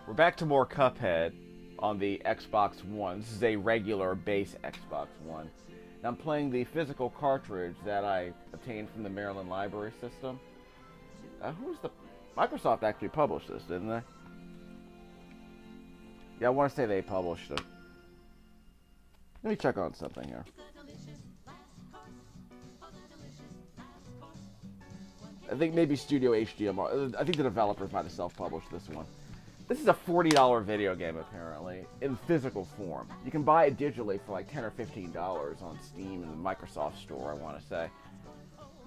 We're back to more Cuphead on the Xbox One. This is a regular base Xbox One. And I'm playing the physical cartridge that I obtained from the Maryland Library System. Microsoft actually published this, didn't they? Yeah, I want to say they published it. Let me check on something here. I think maybe Studio HDMI. I think the developers might have self-published this one. This is a $40 video game, apparently, in physical form. You can buy it digitally for like $10 or $15 on Steam and the Microsoft Store, I want to say.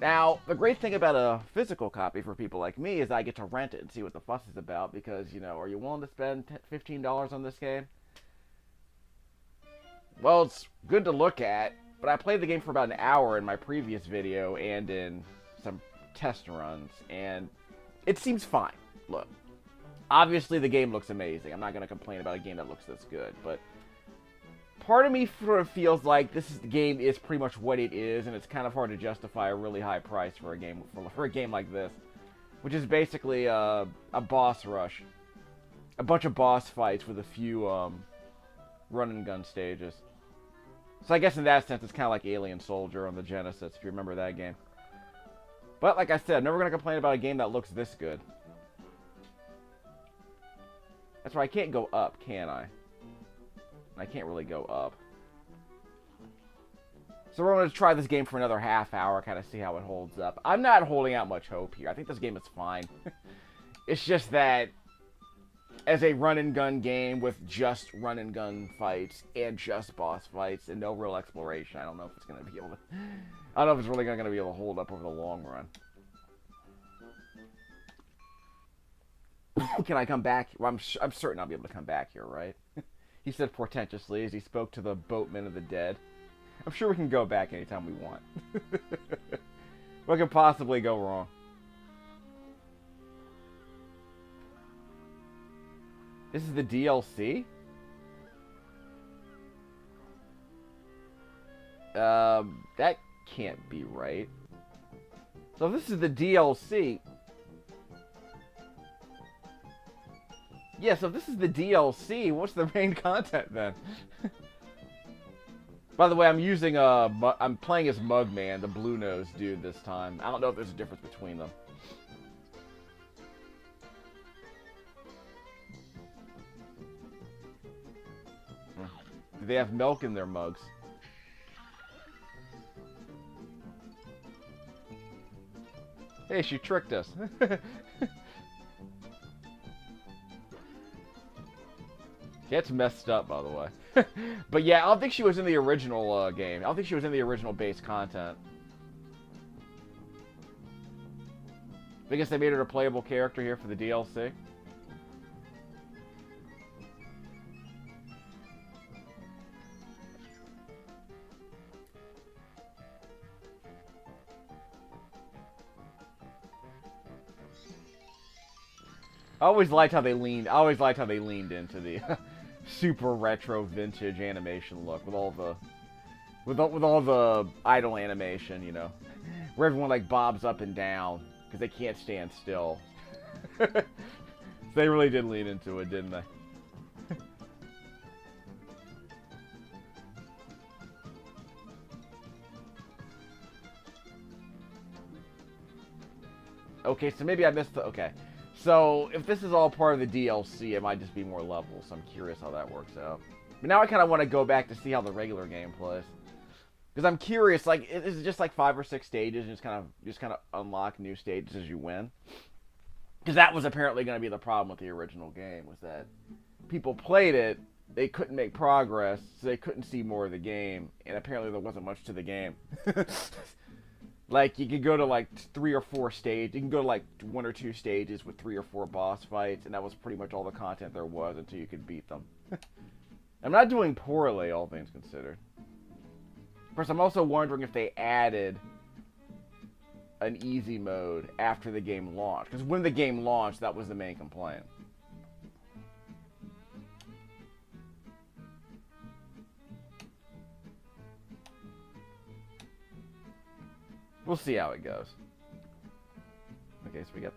Now, the great thing about a physical copy for people like me is I get to rent it and see what the fuss is about, because, you know, are you willing to spend $15 on this game? Well, it's good to look at, but I played the game for about an hour in my previous video and in some test runs, and it seems fine. Look. Obviously, the game looks amazing. I'm not going to complain about a game that looks this good, but part of me sort of feels like the game is pretty much what it is, and it's kind of hard to justify a really high price for a game like this, which is basically a boss rush, a bunch of boss fights with a few run and gun stages. So I guess in that sense, it's kind of like Alien Soldier on the Genesis, if you remember that game. But like I said, I'm never going to complain about a game that looks this good. That's right, I can't go up, can I? I can't really go up. So we're going to try this game for another half hour, kind of see how it holds up. I'm not holding out much hope here. I think this game is fine. It's just that as a run-and-gun game with just run-and-gun fights and just boss fights and no real exploration, I don't know if it's going to be able to... I don't know if it's really going to be able to hold up over the long run. Can I come back? Well, I'm certain I'll be able to come back here, right? He said portentously as he spoke to the boatmen of the dead. I'm sure we can go back anytime we want. What could possibly go wrong? This is the DLC? That can't be right. So if this is the DLC... Yeah, so if this is the DLC, what's the main content then? By the way, I'm playing as Mugman, the blue-nosed dude this time. I don't know if there's a difference between them. Do they have milk in their mugs? Hey, she tricked us. It's messed up, by the way. But yeah, I don't think she was in the original game. I don't think she was in the original base content. I guess they made her a playable character here for the DLC. I always liked how they leaned into the super retro vintage animation look with all the idle animation, you know, where everyone like bobs up and down because they can't stand still. So they really did lean into it, didn't they? Okay, so maybe I missed the... Okay. So, if this is all part of the DLC, it might just be more levels, so I'm curious how that works out. But now I kind of want to go back to see how the regular game plays. Because I'm curious, like, is it just like 5 or 6 stages, and just kind of unlock new stages as you win? Because that was apparently going to be the problem with the original game, was that people played it, they couldn't make progress, so they couldn't see more of the game, and apparently there wasn't much to the game. Like, you could go to, like, 3 or 4 stages. You can go to, like, 1 or 2 stages with 3 or 4 boss fights, and that was pretty much all the content there was until you could beat them. I'm not doing poorly, all things considered. Of course, I'm also wondering if they added an easy mode after the game launched. Because when the game launched, that was the main complaint. We'll see how it goes. Okay, so we got...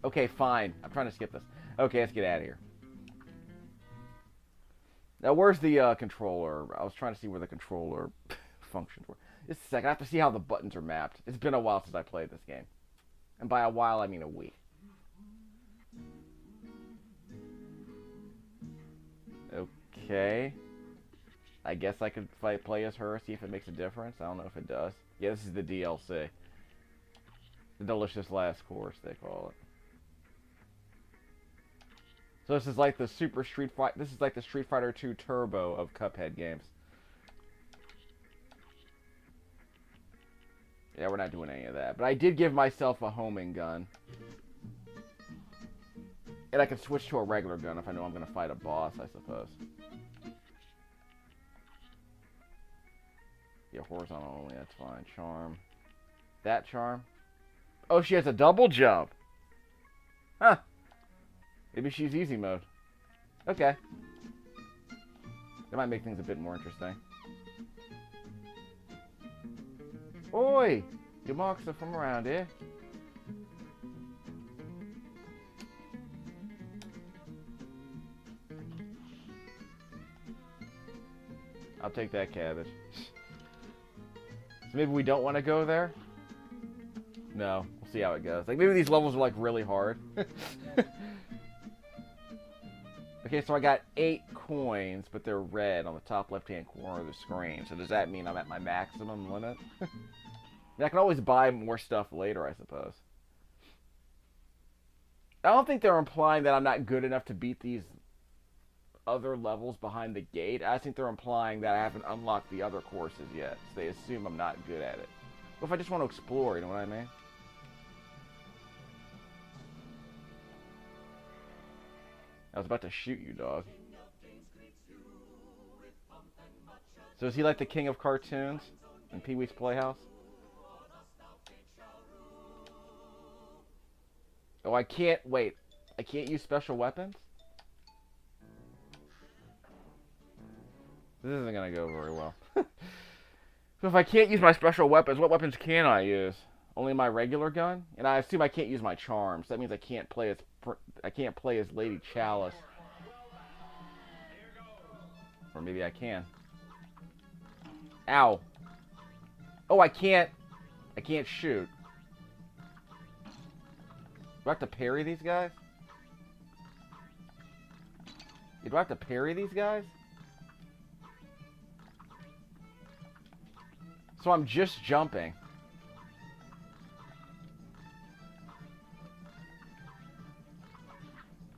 Okay, fine. I'm trying to skip this. Okay, let's get out of here. Now, where's the controller? I was trying to see where the controller functions were. Just a second. I have to see how the buttons are mapped. It's been a while since I played this game. And by a while, I mean a week. Okay. I guess I could play as her, see if it makes a difference. I don't know if it does. Yeah, this is the DLC. The Delicious Last Course, they call it. So this is like the This is like the Street Fighter 2 Turbo of Cuphead games. Yeah, we're not doing any of that. But I did give myself a homing gun. And I can switch to a regular gun if I know I'm going to fight a boss, I suppose. Yeah, horizontal only, that's fine. Charm. That charm. Oh, she has a double jump. Huh. Maybe she's easy mode. Okay. That might make things a bit more interesting. Oi! Your marks are from around here. I'll take that cabbage. So maybe we don't want to go there? No. We'll see how it goes. Like, maybe these levels are, like, really hard. Okay, so I got 8 coins, but they're red on the top left-hand corner of the screen. So does that mean I'm at my maximum limit? I mean, I can always buy more stuff later, I suppose. I don't think they're implying that I'm not good enough to beat these other levels behind the gate. I think they're implying that I haven't unlocked the other courses yet. So they assume I'm not good at it. What if I just want to explore, you know what I mean? I was about to shoot you, dog. So is he like the king of cartoons in Pee-wee's Playhouse? Oh, I can't... Wait. I can't use special weapons? This isn't going to go very well. So if I can't use my special weapons, what weapons can I use? Only my regular gun? And I assume I can't use my charms. That means I can't play as Lady Chalice. Or maybe I can. Ow. Oh, I can't shoot. Do I have to parry these guys? Do I have to parry these guys? So I'm just jumping.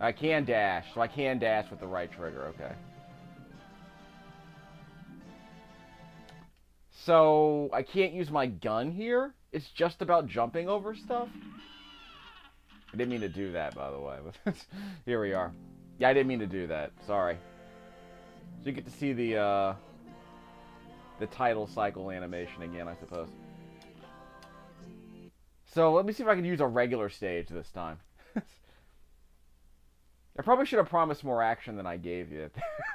I can dash. So I can dash with the right trigger. Okay. So I can't use my gun here? It's just about jumping over stuff? I didn't mean to do that, by the way. Here we are. Yeah, I didn't mean to do that. Sorry. So you get to see the title cycle animation again, I suppose. So let me see if I can use a regular stage this time. I probably should have promised more action than I gave you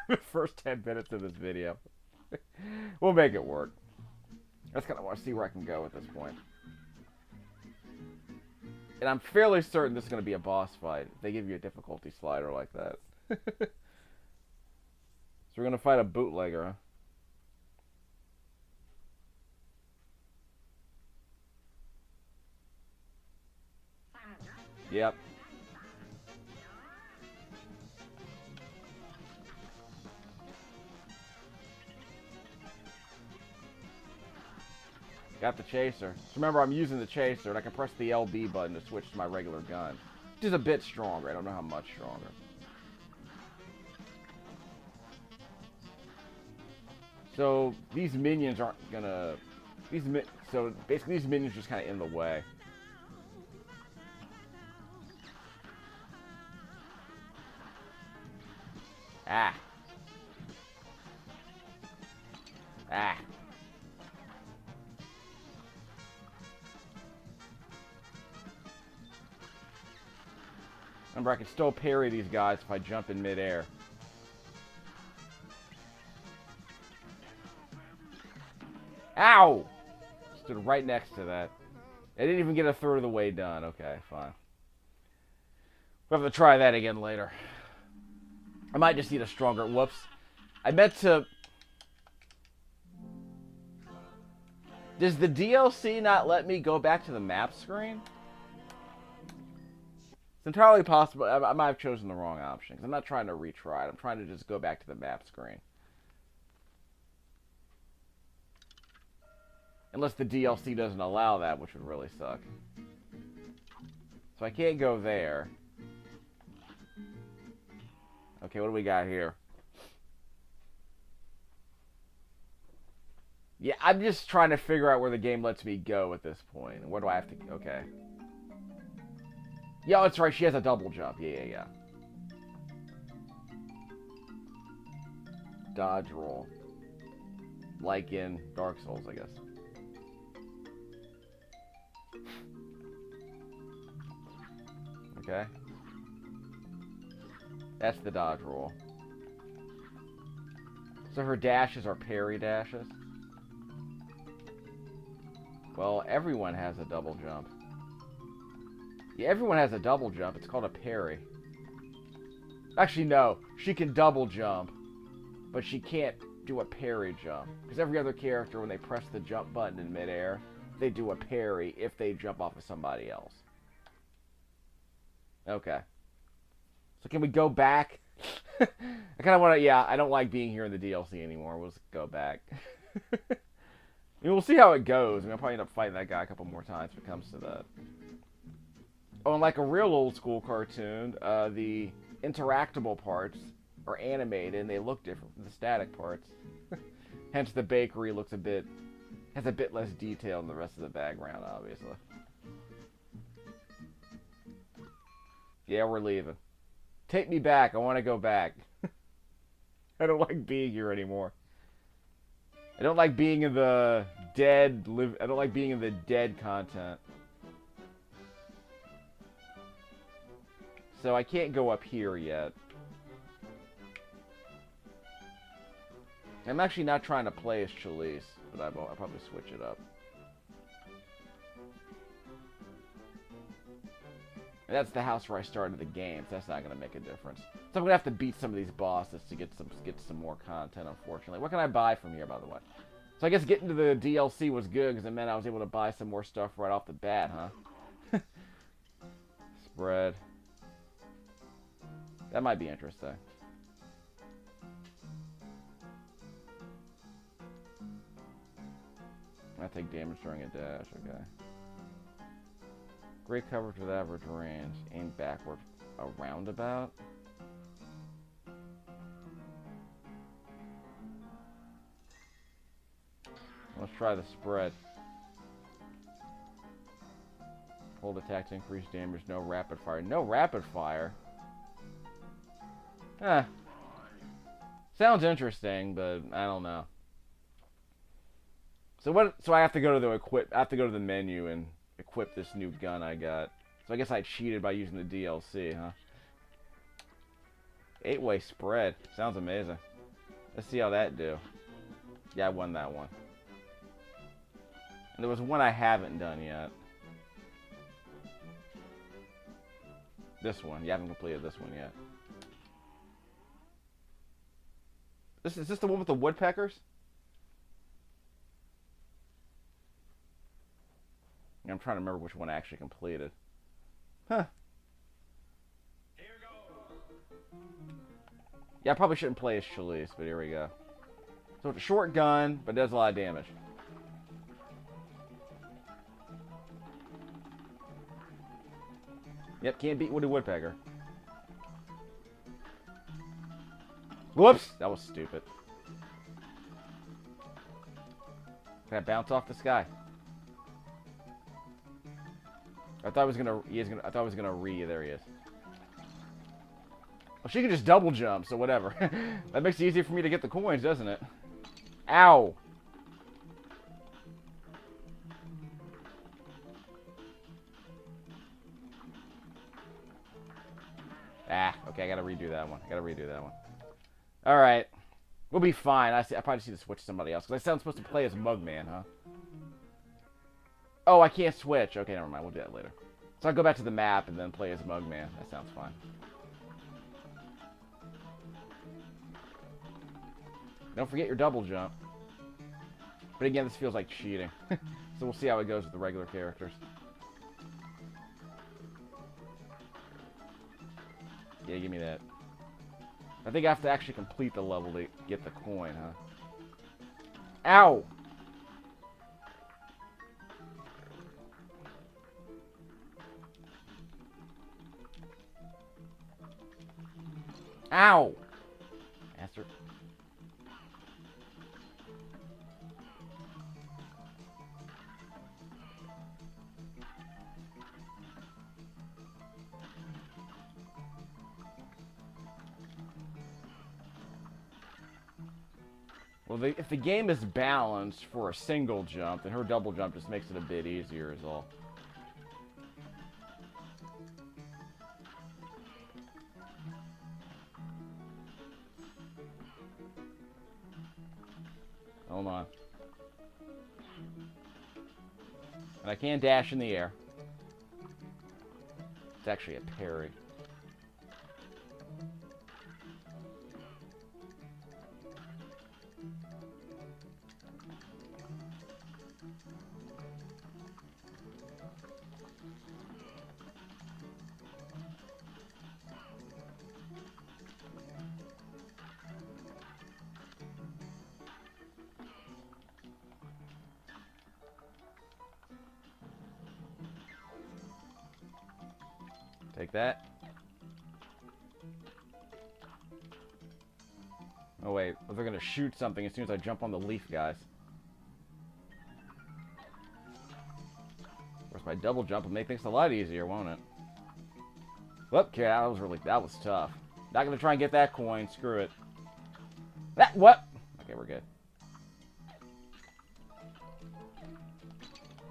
the first 10 minutes of this video. We'll make it work. I just kind of want to see where I can go at this point. And I'm fairly certain this is going to be a boss fight. They give you a difficulty slider like that. So we're going to fight a bootlegger, huh? Yep. Got the chaser. So remember, I'm using the chaser, and I can press the LB button to switch to my regular gun. Which is a bit stronger. I don't know how much stronger. So these minions aren't gonna... So basically, these minions are just kind of in the way. Ah. Ah. Remember, I can still parry these guys if I jump in midair. Ow! Stood right next to that. I didn't even get a third of the way done. Okay, fine. We'll have to try that again later. I might just need a stronger... Whoops. I meant to... Does the DLC not let me go back to the map screen? It's entirely possible. I might have chosen the wrong option. Because I'm not trying to retry it. I'm trying to just go back to the map screen. Unless the DLC doesn't allow that, which would really suck. So I can't go there. Okay, what do we got here? Yeah, I'm just trying to figure out where the game lets me go at this point. Where do I have to... Okay. Yeah, that's right. She has a double jump. Yeah. Dodge roll. Like in Dark Souls, I guess. Okay. That's the dodge roll. So her dashes are parry dashes. Well, everyone has a double jump. Yeah, everyone has a double jump. It's called a parry. Actually, no. She can double jump, but she can't do a parry jump. Because every other character, when they press the jump button in midair, they do a parry if they jump off of somebody else. Okay. So can we go back? I kind of want to... Yeah, I don't like being here in the DLC anymore. We'll just go back. I mean, we'll see how it goes. I mean, I'll probably end up fighting that guy a couple more times if it comes to that. Oh, and like a real old school cartoon, the interactable parts are animated and they look different from the static parts. Hence the bakery looks has a bit less detail than the rest of the background, obviously. Yeah, we're leaving. Take me back. I want to go back. I don't like being here anymore. I don't like being in the dead... I don't like being in the dead content. So I can't go up here yet. I'm actually not trying to play as Chalice, but I'll probably switch it up. And that's the house where I started the game, so that's not going to make a difference. So I'm going to have to beat some of these bosses to get some more content, unfortunately. What can I buy from here, by the way? So I guess getting to the DLC was good, because it meant I was able to buy some more stuff right off the bat, huh? Spread. That might be interesting. I take damage during a dash, okay. Great coverage with average range. Aim backward. A roundabout? Let's try the spread. Hold attack to increase damage. No rapid fire. No rapid fire? Huh. Sounds interesting, but I don't know. So I have to go to the menu and equip this new gun I got. So I guess I cheated by using the DLC, huh? 8-way spread. Sounds amazing. Let's see how that do. Yeah, I won that one. And there was one I haven't done yet. This one. You haven't completed this one yet. Is this the one with the woodpeckers? I'm trying to remember which one I actually completed. Huh. Here goes. Yeah, I probably shouldn't play as Chalice, but here we go. So it's a short gun, but it does a lot of damage. Yep, can't beat Woody Woodpecker. Whoops! That was stupid. Can I bounce off the sky? I thought I was gonna. I thought I was gonna There he is. Well, she can just double jump, so whatever. That makes it easier for me to get the coins, doesn't it? Ow! Ah, okay, I gotta redo that one. Alright. We'll be fine. I probably just need to switch to somebody else. Because I sound supposed to play as Mugman, huh? Oh, I can't switch. Okay, never mind. We'll do that later. So I'll go back to the map and then play as Mugman. That sounds fine. Don't forget your double jump. But again, this feels like cheating. So we'll see how it goes with the regular characters. Yeah, give me that. I think I have to actually complete the level to get the coin, huh? Ow! Ow! Bastard. Well, if the game is balanced for a single jump, then her double jump just makes it a bit easier is all. Hold on. And I can dash in the air. It's actually a parry. Take that. Oh wait, they're gonna shoot something as soon as I jump on the leaf, guys. Of course, my double jump will make things a lot easier, won't it? Whoop, okay, that was tough. Not gonna try and get that coin. Screw it. That what? Okay, we're good.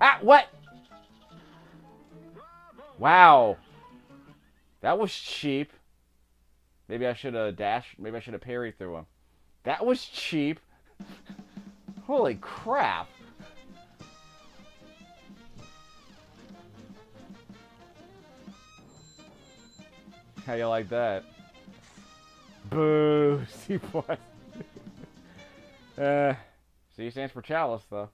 Ah, what? Wow. That was cheap. Maybe I should have dashed. Maybe I should have parried through him. That was cheap. Holy crap. How you like that? Boo. C+. C stands for chalice, though.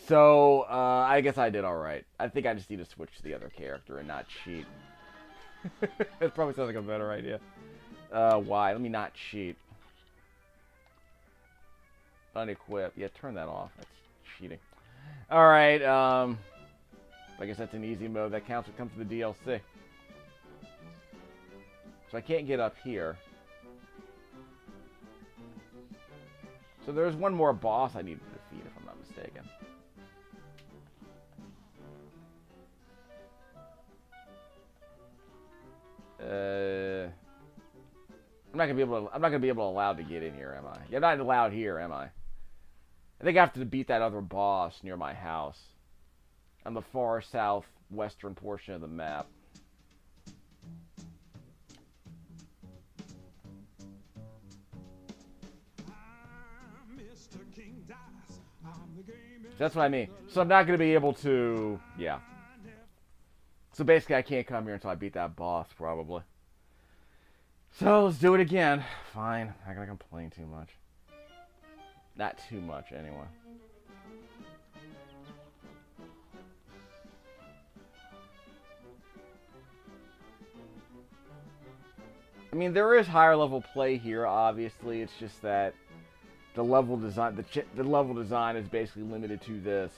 So, I guess I did alright. I think I just need to switch to the other character and not cheat. That probably sounds like a better idea. Why? Let me not cheat. Unequip. Yeah, turn that off. That's cheating. Alright, I guess that's an easy mode. That counts when it comes to the DLC. So I can't get up here. So there's one more boss I need to defeat, if I'm not mistaken. I'm not gonna be able to allow to get in here, am I? You're not allowed here, am I? I think I have to beat that other boss near my house. On the far southwestern portion of the map. That's what I mean. So I'm not going to be able to... Yeah. So basically I can't come here until I beat that boss, probably. So let's do it again. Fine. I'm not going to complain too much. Not too much, anyway. I mean, there is higher level play here, obviously. It's just that the level design, the level design is basically limited to this.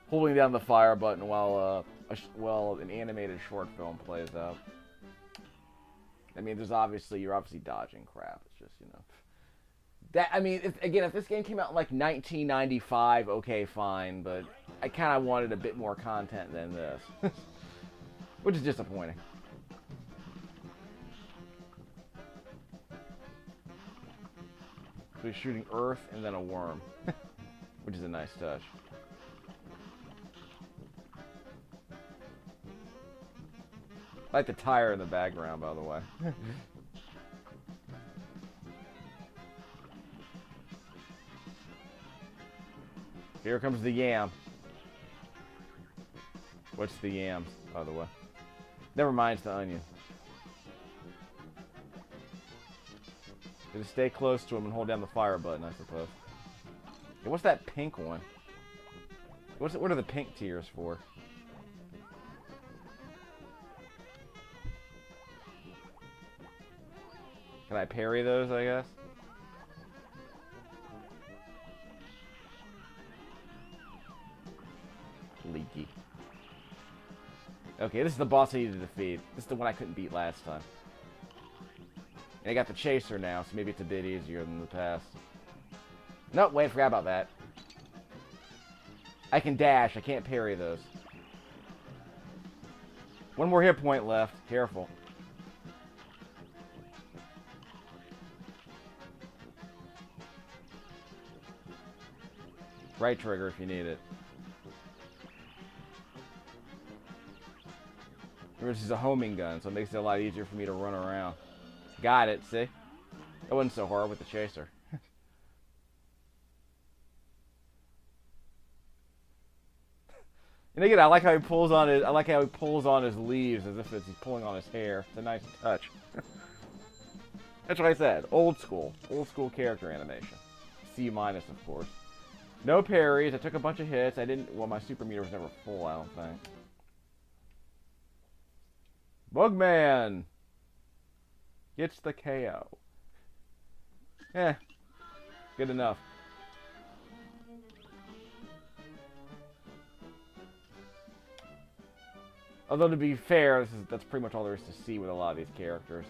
Holding down the fire button while an animated short film plays out. I mean, you're obviously dodging crap. It's just, you know. That, I mean, if this game came out in like 1995, okay, fine, but I kind of wanted a bit more content than this. Which is disappointing. So he's shooting earth and then a worm. Which is a nice touch. I like the tire in the background, by the way. Here comes the yam. What's the yam, by the way? Never mind, it's the onion. Just stay close to him and hold down the fire button, I suppose. Hey, what's that pink one? What are the pink tiers for? Can I parry those, I guess? Leaky. Okay, this is the boss I need to defeat. This is the one I couldn't beat last time. And I got the chaser now, so maybe it's a bit easier than the past. Nope, wait, I forgot about that. I can dash, I can't parry those. One more hit point left. Careful. Right trigger if you need it. This is a homing gun, so it makes it a lot easier for me to run around. Got it, see? That wasn't so hard with the chaser. And again, I like how he pulls on his leaves as if he's pulling on his hair. It's a nice touch. That's what I said. Old school character animation. C-, of course. No parries. I took a bunch of hits. Well, my super meter was never full, I don't think. Bugman gets the KO. Good enough. Although, to be fair, that's pretty much all there is to see with a lot of these characters.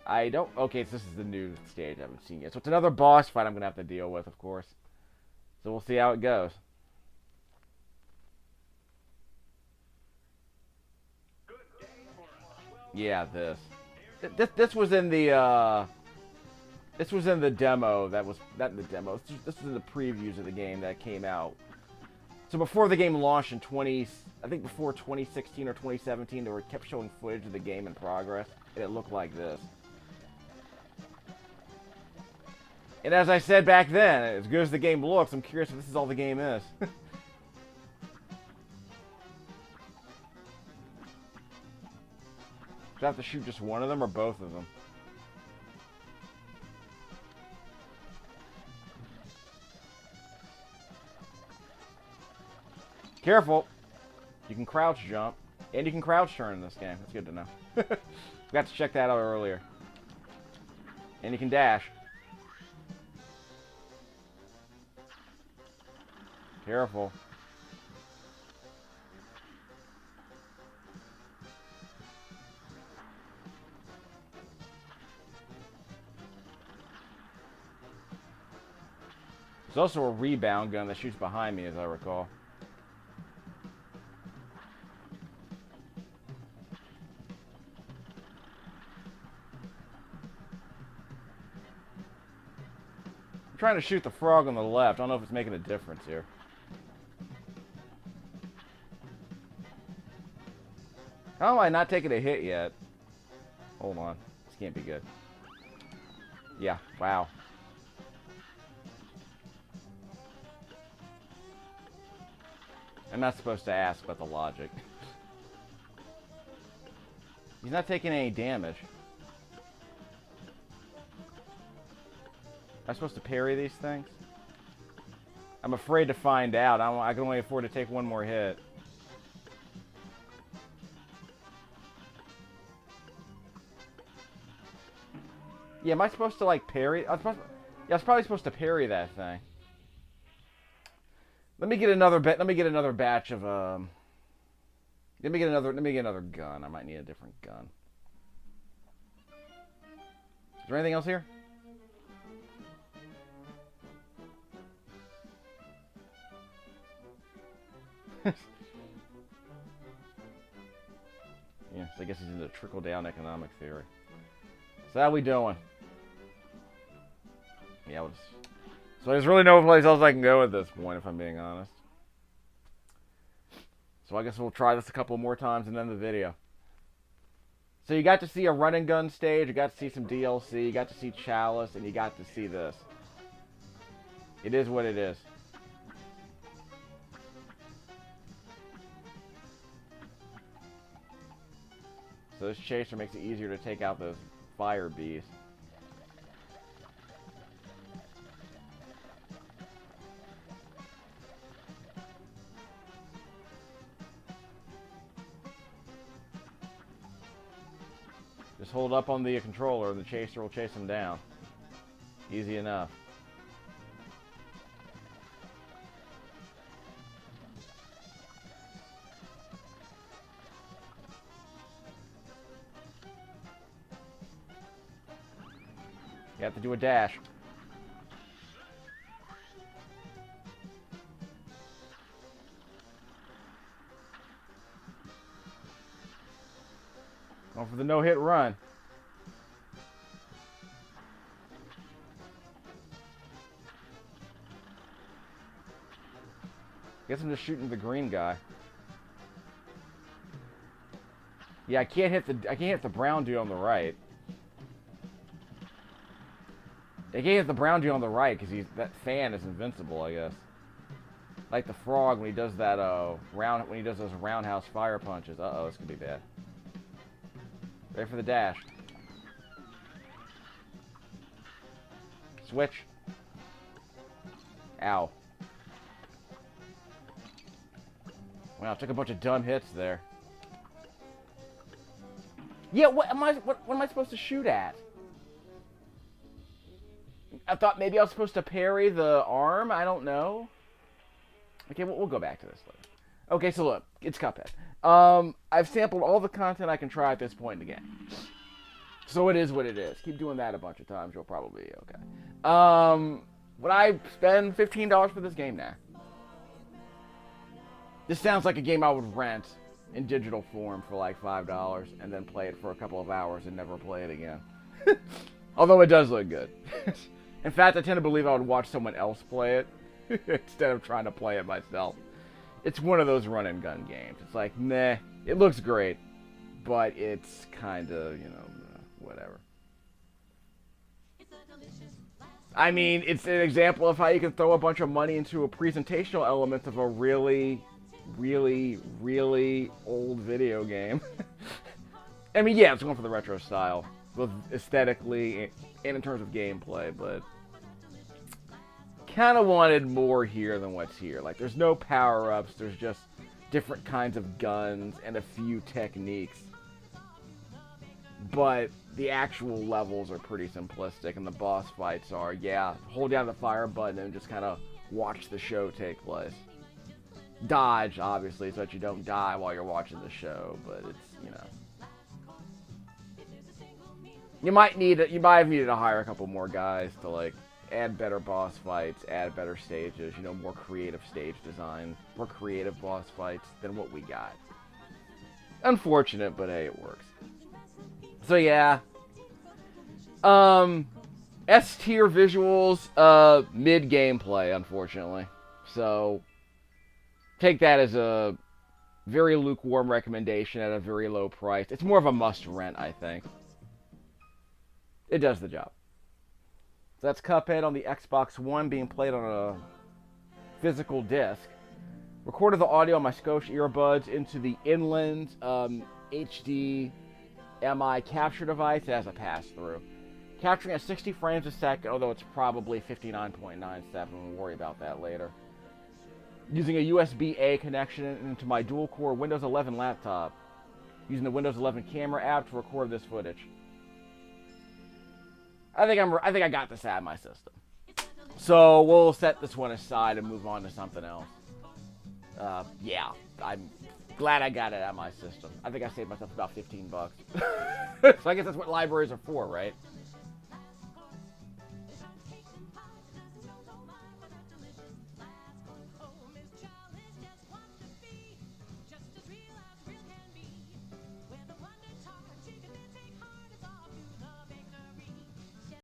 Okay, so this is the new stage I haven't seen yet. So it's another boss fight I'm going to have to deal with, of course. So we'll see how it goes. Yeah, this was in the this was in the demo. That was not in the demo. This was in the previews of the game that came out. So before the game launched in I think before 2016 or 2017, they kept showing footage of the game in progress, and it looked like this. And as I said back then, as good as the game looks, I'm curious if this is all the game is. Do I have to shoot just one of them or both of them? Careful! You can crouch jump, and you can crouch turn in this game. That's good to know. Got to check that out earlier. And you can dash. Careful. There's also a rebound gun that shoots behind me, as I recall. I'm trying to shoot the frog on the left. I don't know if it's making a difference here. How am I not taking a hit yet? Hold on. This can't be good. Yeah, wow. I'm not supposed to ask about the logic. He's not taking any damage. Am I supposed to parry these things? I'm afraid to find out. I can only afford to take one more hit. Yeah, am I supposed to, like, parry? Yeah, I was probably supposed to parry that thing. Let me get another batch of let me get another gun. I might need a different gun. Is there anything else here? Yes, I guess he's into trickle-down economic theory. So how we doing? Yeah, so there's really no place else I can go at this point, if I'm being honest. So I guess we'll try this a couple more times and end the video. So you got to see a run and gun stage, you got to see some DLC, you got to see Chalice, and you got to see this. It is what it is. So this chaser makes it easier to take out those fire beast. Just hold up on the controller and the chaser will chase him down. Easy enough. You have to do a dash. Going for the no-hit run. Guess I'm just shooting the green guy. Yeah, I can't hit the brown dude on the right. I can't hit the brown dude on the right because that fan is invincible, I guess. Like the frog when he does that when he does those roundhouse fire punches. Uh-oh, this could be bad. Ready for the dash. Switch. Ow. Wow, took a bunch of dumb hits there. Yeah, what am I supposed to shoot at? I thought maybe I was supposed to parry the arm. I don't know. Okay, we'll go back to this later. Okay, so look, it's Cuphead. I've sampled all the content I can try at this point in the game. So it is what it is. Keep doing that a bunch of times, you'll probably be okay. Would I spend $15 for this game now? This sounds like a game I would rent in digital form for like $5 and then play it for a couple of hours and never play it again. Although it does look good. In fact, I tend to believe I would watch someone else play it instead of trying to play it myself. It's one of those run and gun games. It's like, meh, it looks great, but it's kind of, you know, whatever. I mean, it's an example of how you can throw a bunch of money into a presentational element of a really, really, really old video game. I mean, yeah, it's going for the retro style, both aesthetically and in terms of gameplay, but kind of wanted more here than what's here. Like, there's no power-ups, there's just different kinds of guns and a few techniques. But the actual levels are pretty simplistic, and the boss fights are, yeah, hold down the fire button and just kind of watch the show take place. Dodge, obviously, so that you don't die while you're watching the show, but it's, you know. You might have needed to hire a couple more guys to, like, add better boss fights, add better stages, you know, more creative stage design, more creative boss fights than what we got. Unfortunate, but hey, it works. So yeah. S-tier visuals, mid gameplay, unfortunately. So take that as a very lukewarm recommendation at a very low price. It's more of a must-rent, I think. It does the job. So that's Cuphead on the Xbox One being played on a physical disc. Recorded the audio on my Scotia earbuds into the Inland HDMI capture device. It has a pass-through. Capturing at 60 frames a second, although it's probably 59.97. We'll worry about that later. Using a USB-A connection into my dual-core Windows 11 laptop. Using the Windows 11 camera app to record this footage. I think I got this out of my system. So we'll set this one aside and move on to something else. Yeah, I'm glad I got it out of my system. I think I saved myself about $15. So I guess that's what libraries are for, right?